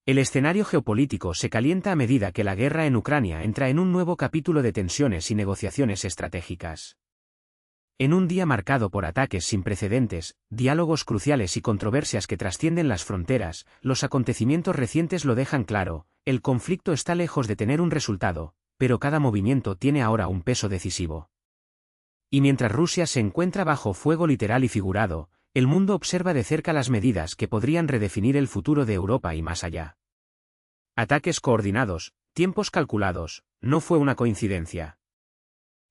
El escenario geopolítico se calienta a medida que la guerra en Ucrania entra en un nuevo capítulo de tensiones y negociaciones estratégicas. En un día marcado por ataques sin precedentes, diálogos cruciales y controversias que trascienden las fronteras, los acontecimientos recientes lo dejan claro: el conflicto está lejos de tener un resultado, pero cada movimiento tiene ahora un peso decisivo. Y mientras Rusia se encuentra bajo fuego literal y figurado, el mundo observa de cerca las medidas que podrían redefinir el futuro de Europa y más allá. Ataques coordinados, tiempos calculados, no fue una coincidencia.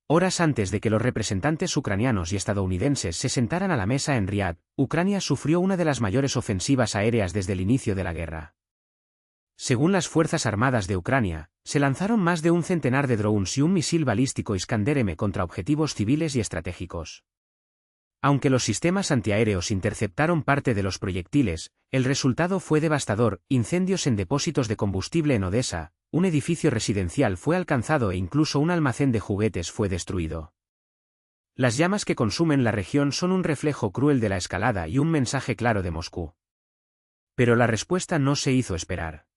Horas antes de que los representantes ucranianos y estadounidenses se sentaran a la mesa en Riad, Ucrania sufrió una de las mayores ofensivas aéreas desde el inicio de la guerra. Según las Fuerzas Armadas de Ucrania, se lanzaron más de un centenar de drones y un misil balístico Iskander-M contra objetivos civiles y estratégicos. Aunque los sistemas antiaéreos interceptaron parte de los proyectiles, el resultado fue devastador: incendios en depósitos de combustible en Odessa, un edificio residencial fue alcanzado e incluso un almacén de juguetes fue destruido. Las llamas que consumen la región son un reflejo cruel de la escalada y un mensaje claro de Moscú. Pero la respuesta no se hizo esperar.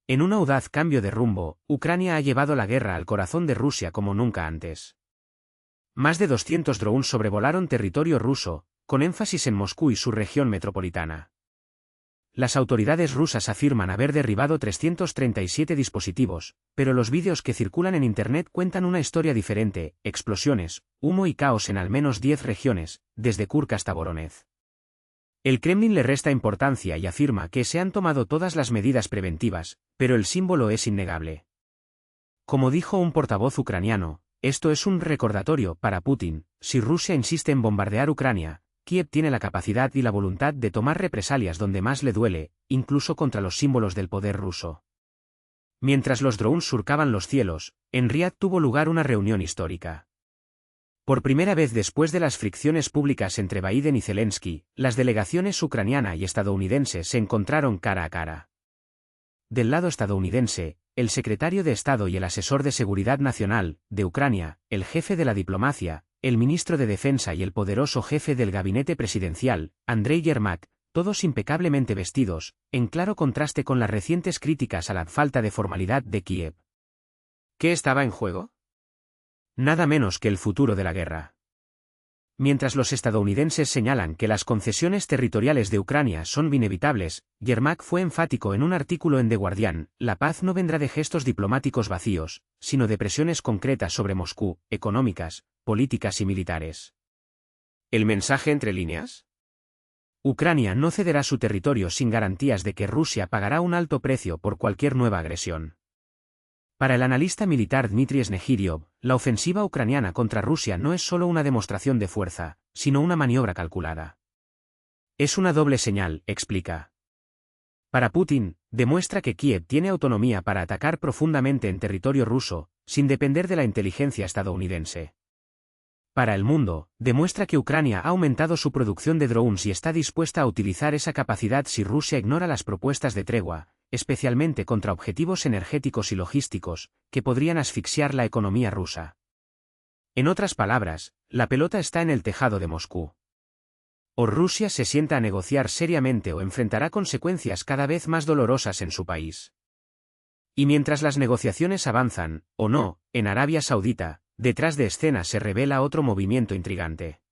En un audaz cambio de rumbo, Ucrania ha llevado la guerra al corazón de Rusia como nunca antes. Más de 200 drones sobrevolaron territorio ruso, con énfasis en Moscú y su región metropolitana. Las autoridades rusas afirman haber derribado 337 dispositivos, pero los vídeos que circulan en Internet cuentan una historia diferente: explosiones, humo y caos en al menos 10 regiones, desde Kursk hasta Voronezh. El Kremlin le resta importancia y afirma que se han tomado todas las medidas preventivas, pero el símbolo es innegable. Como dijo un portavoz ucraniano, esto es un recordatorio para Putin: si Rusia insiste en bombardear Ucrania, Kiev tiene la capacidad y la voluntad de tomar represalias donde más le duele, incluso contra los símbolos del poder ruso. Mientras los drones surcaban los cielos, en Riad tuvo lugar una reunión histórica. Por primera vez después de las fricciones públicas entre Biden y Zelensky, las delegaciones ucraniana y estadounidense se encontraron cara a cara. Del lado estadounidense, el secretario de Estado y el asesor de Seguridad Nacional de Ucrania, el jefe de la diplomacia, el ministro de Defensa y el poderoso jefe del gabinete presidencial, Andrei Yermak, todos impecablemente vestidos, en claro contraste con las recientes críticas a la falta de formalidad de Kiev. ¿Qué estaba en juego? Nada menos que el futuro de la guerra. Mientras los estadounidenses señalan que las concesiones territoriales de Ucrania son inevitables, Yermak fue enfático en un artículo en The Guardian: la paz no vendrá de gestos diplomáticos vacíos, sino de presiones concretas sobre Moscú, económicas, políticas y militares. ¿El mensaje entre líneas? Ucrania no cederá su territorio sin garantías de que Rusia pagará un alto precio por cualquier nueva agresión. Para el analista militar Dmitry Snegiriov, la ofensiva ucraniana contra Rusia no es solo una demostración de fuerza, sino una maniobra calculada. Es una doble señal, explica. Para Putin, demuestra que Kiev tiene autonomía para atacar profundamente en territorio ruso, sin depender de la inteligencia estadounidense. Para el mundo, demuestra que Ucrania ha aumentado su producción de drones y está dispuesta a utilizar esa capacidad si Rusia ignora las propuestas de tregua, especialmente contra objetivos energéticos y logísticos, que podrían asfixiar la economía rusa. En otras palabras, la pelota está en el tejado de Moscú. O Rusia se sienta a negociar seriamente o enfrentará consecuencias cada vez más dolorosas en su país. Y mientras las negociaciones avanzan, o no, en Arabia Saudita, detrás de escena se revela otro movimiento intrigante.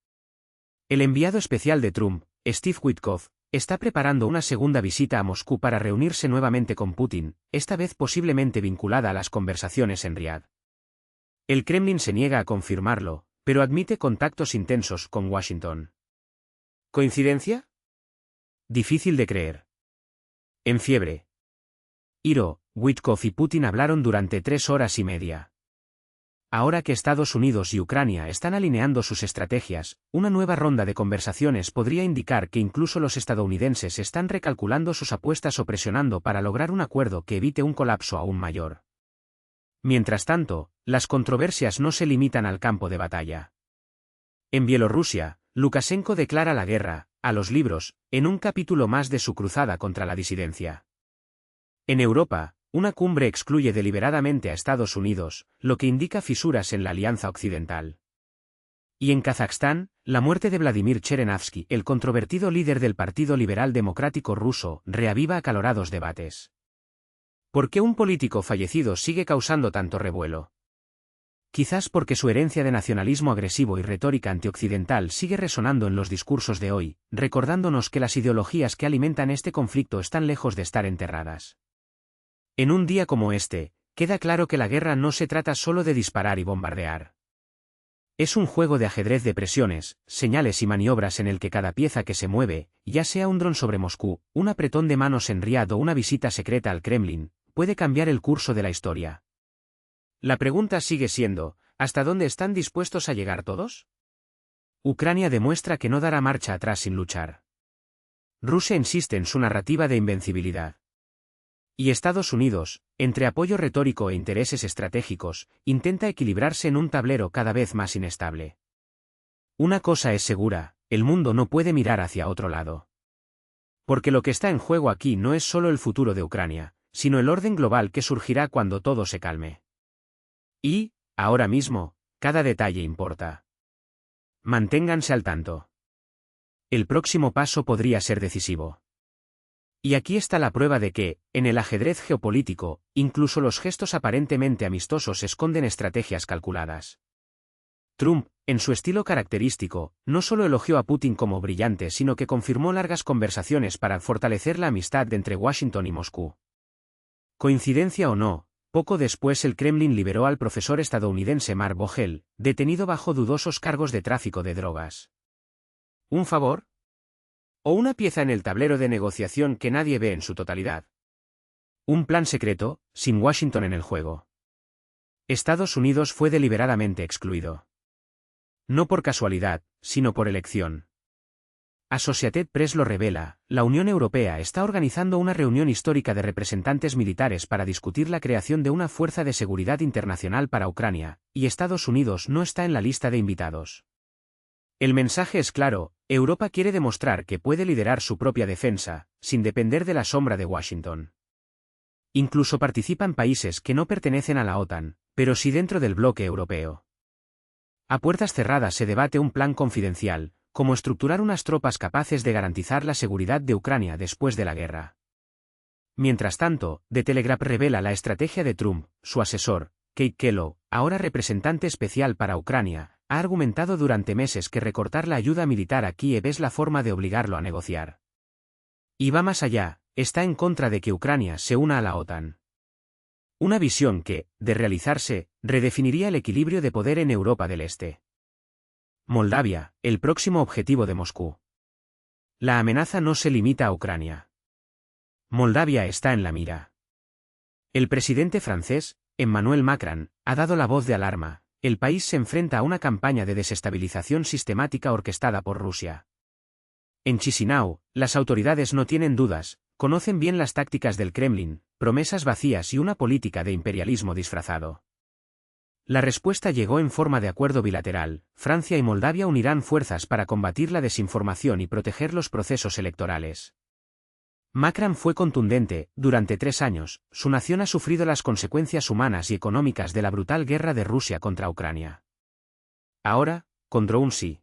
El enviado especial de Trump, Steve Witkoff, está preparando una segunda visita a Moscú para reunirse nuevamente con Putin, esta vez posiblemente vinculada a las conversaciones en Riad. El Kremlin se niega a confirmarlo, pero admite contactos intensos con Washington. ¿Coincidencia? Difícil de creer. En fiebre. Witkoff y Putin hablaron durante 3 horas y media. Ahora que Estados Unidos y Ucrania están alineando sus estrategias, una nueva ronda de conversaciones podría indicar que incluso los estadounidenses están recalculando sus apuestas o presionando para lograr un acuerdo que evite un colapso aún mayor. Mientras tanto, las controversias no se limitan al campo de batalla. En Bielorrusia, Lukashenko declara la guerra a los libros, en un capítulo más de su cruzada contra la disidencia. En Europa, una cumbre excluye deliberadamente a Estados Unidos, lo que indica fisuras en la alianza occidental. Y en Kazajstán, la muerte de Vladimir Cherenavsky, el controvertido líder del Partido Liberal Democrático ruso, reaviva acalorados debates. ¿Por qué un político fallecido sigue causando tanto revuelo? Quizás porque su herencia de nacionalismo agresivo y retórica antioccidental sigue resonando en los discursos de hoy, recordándonos que las ideologías que alimentan este conflicto están lejos de estar enterradas. En un día como este, queda claro que la guerra no se trata solo de disparar y bombardear. Es un juego de ajedrez de presiones, señales y maniobras en el que cada pieza que se mueve, ya sea un dron sobre Moscú, un apretón de manos en Riad o una visita secreta al Kremlin, puede cambiar el curso de la historia. La pregunta sigue siendo, ¿hasta dónde están dispuestos a llegar todos? Ucrania demuestra que no dará marcha atrás sin luchar. Rusia insiste en su narrativa de invencibilidad. Y Estados Unidos, entre apoyo retórico e intereses estratégicos, intenta equilibrarse en un tablero cada vez más inestable. Una cosa es segura, el mundo no puede mirar hacia otro lado. Porque lo que está en juego aquí no es solo el futuro de Ucrania, sino el orden global que surgirá cuando todo se calme. Y, ahora mismo, cada detalle importa. Manténganse al tanto. El próximo paso podría ser decisivo. Y aquí está la prueba de que, en el ajedrez geopolítico, incluso los gestos aparentemente amistosos esconden estrategias calculadas. Trump, en su estilo característico, no solo elogió a Putin como brillante, sino que confirmó largas conversaciones para fortalecer la amistad entre Washington y Moscú. Coincidencia o no, poco después el Kremlin liberó al profesor estadounidense Mark Vogel, detenido bajo dudosos cargos de tráfico de drogas. ¿Un favor? ¿O una pieza en el tablero de negociación que nadie ve en su totalidad? Un plan secreto, sin Washington en el juego. Estados Unidos fue deliberadamente excluido. No por casualidad, sino por elección. Associated Press lo revela, la Unión Europea está organizando una reunión histórica de representantes militares para discutir la creación de una fuerza de seguridad internacional para Ucrania, y Estados Unidos no está en la lista de invitados. El mensaje es claro, Europa quiere demostrar que puede liderar su propia defensa, sin depender de la sombra de Washington. Incluso participan países que no pertenecen a la OTAN, pero sí dentro del bloque europeo. A puertas cerradas se debate un plan confidencial, como estructurar unas tropas capaces de garantizar la seguridad de Ucrania después de la guerra. Mientras tanto, The Telegraph revela la estrategia de Trump, su asesor, Kate Kellogg, ahora representante especial para Ucrania, ha argumentado durante meses que recortar la ayuda militar a Kiev es la forma de obligarlo a negociar. Y va más allá, está en contra de que Ucrania se una a la OTAN. Una visión que, de realizarse, redefiniría el equilibrio de poder en Europa del Este. Moldavia, el próximo objetivo de Moscú. La amenaza no se limita a Ucrania. Moldavia está en la mira. El presidente francés, Emmanuel Macron, ha dado la voz de alarma. El país se enfrenta a una campaña de desestabilización sistemática orquestada por Rusia. En Chisinau, las autoridades no tienen dudas, conocen bien las tácticas del Kremlin, promesas vacías y una política de imperialismo disfrazado. La respuesta llegó en forma de acuerdo bilateral. Francia y Moldavia unirán fuerzas para combatir la desinformación y proteger los procesos electorales. Macron fue contundente, durante 3 años, su nación ha sufrido las consecuencias humanas y económicas de la brutal guerra de Rusia contra Ucrania. Ahora, con drones sí.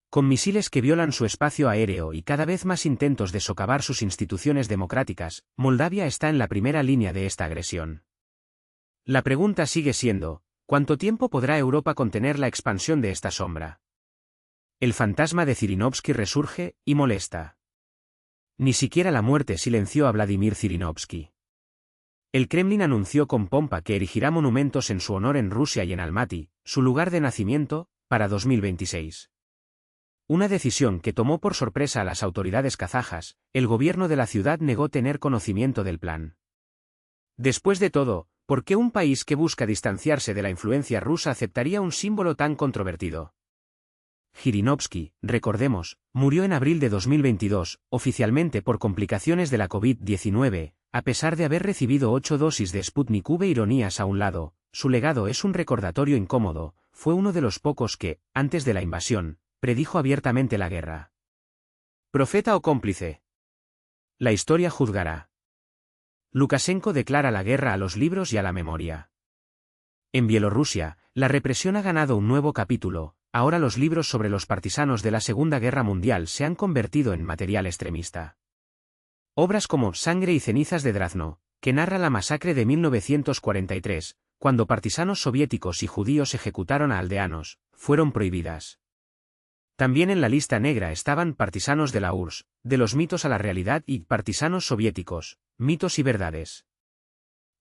Con misiles que violan su espacio aéreo y cada vez más intentos de socavar sus instituciones democráticas, Moldavia está en la primera línea de esta agresión. La pregunta sigue siendo, ¿cuánto tiempo podrá Europa contener la expansión de esta sombra? El fantasma de Zhirinovsky resurge, y molesta. Ni siquiera la muerte silenció a Vladimir Zhirinovsky. El Kremlin anunció con pompa que erigirá monumentos en su honor en Rusia y en Almaty, su lugar de nacimiento, para 2026. Una decisión que tomó por sorpresa a las autoridades kazajas. El gobierno de la ciudad negó tener conocimiento del plan. Después de todo, ¿por qué un país que busca distanciarse de la influencia rusa aceptaría un símbolo tan controvertido? Zhirinovsky, recordemos, murió en abril de 2022, oficialmente por complicaciones de la COVID-19, a pesar de haber recibido 8 dosis de Sputnik V. Ironías a un lado, su legado es un recordatorio incómodo, fue uno de los pocos que, antes de la invasión, predijo abiertamente la guerra. ¿Profeta o cómplice? La historia juzgará. Lukashenko declara la guerra a los libros y a la memoria. En Bielorrusia, la represión ha ganado un nuevo capítulo. Ahora los libros sobre los partisanos de la Segunda Guerra Mundial se han convertido en material extremista. Obras como Sangre y cenizas de Drazno, que narra la masacre de 1943, cuando partisanos soviéticos y judíos ejecutaron a aldeanos, fueron prohibidas. También en la lista negra estaban partisanos de la URSS, de los mitos a la realidad y partisanos soviéticos, mitos y verdades.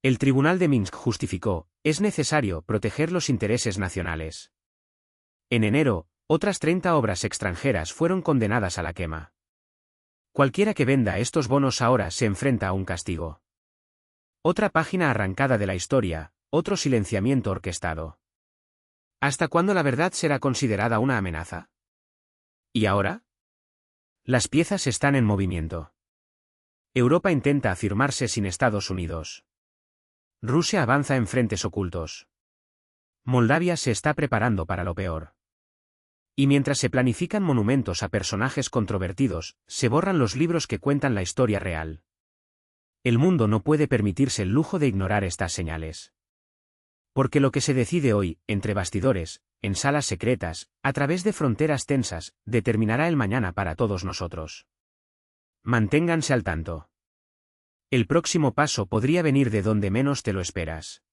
El Tribunal de Minsk justificó, es necesario proteger los intereses nacionales. En enero, otras 30 obras extranjeras fueron condenadas a la quema. Cualquiera que venda estos bonos ahora se enfrenta a un castigo. Otra página arrancada de la historia, otro silenciamiento orquestado. ¿Hasta cuándo la verdad será considerada una amenaza? ¿Y ahora? Las piezas están en movimiento. Europa intenta afirmarse sin Estados Unidos. Rusia avanza en frentes ocultos. Moldavia se está preparando para lo peor. Y mientras se planifican monumentos a personajes controvertidos, se borran los libros que cuentan la historia real. El mundo no puede permitirse el lujo de ignorar estas señales. Porque lo que se decide hoy, entre bastidores, en salas secretas, a través de fronteras tensas, determinará el mañana para todos nosotros. Manténganse al tanto. El próximo paso podría venir de donde menos te lo esperas.